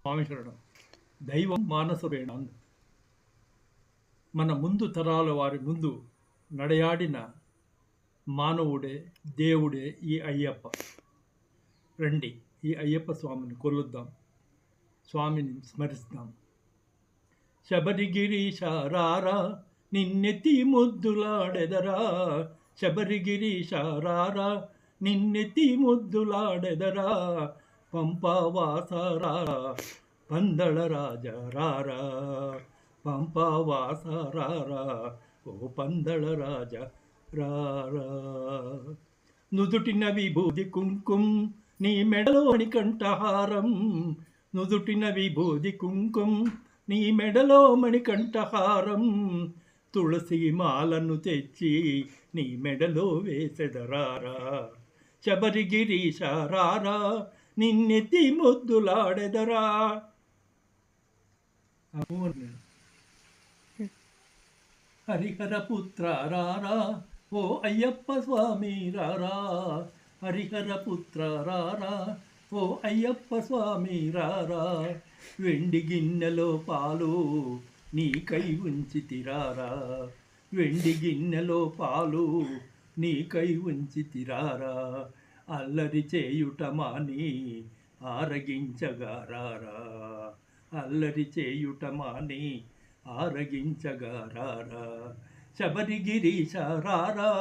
స్వామి శరణం. దైవం మానసపేణ. మన ముందు తరాల వారి ముందు నడయాడిన మానవుడే దేవుడే ఈ అయ్యప్ప. రండి, ఈ అయ్యప్ప స్వామిని కొలుద్దాం, స్వామిని స్మరిస్తాం. శబరిగిరీశ రారా, నిన్నెత్తి ముద్దులాడెదరా. శబరిగిరీశ రారా, నిన్నెత్తి ముద్దులాడెదరా. పంపవాస రారా, పందళ రాజ రారా. పంపవాస రారా, ఓ పందళ రాజ రారా. నుదుటిన విభూది కుంకుం, నీ మెడలోని కంఠహారం. నుదుటిన విభూది కుంకుం, నీ మెడలో మణికంఠహారం. తులసి మాలను తెచ్చి నీ మెడలో వేసెదరారా. శబరిగిరీశ రారా, నిన్నెత్తి ముద్దులాడెదరా. హరిహర పుత్ర రారా, ఓ అయ్యప్ప స్వామి రారా. హరిహర పుత్ర రారా, ఓ అయ్యప్ప స్వామి రారా. వెండి గిన్నెలో పాలు నీకై ఉంచితిరారా. వెండి గిన్నెలో పాలు నీకై ఉంచితిరారా. అల్లరి చేయుట మాని ఆరగించగారారా. అల్లరి చేయుట మాని ఆరగించగారారా. శబరిగిరీశ రారా.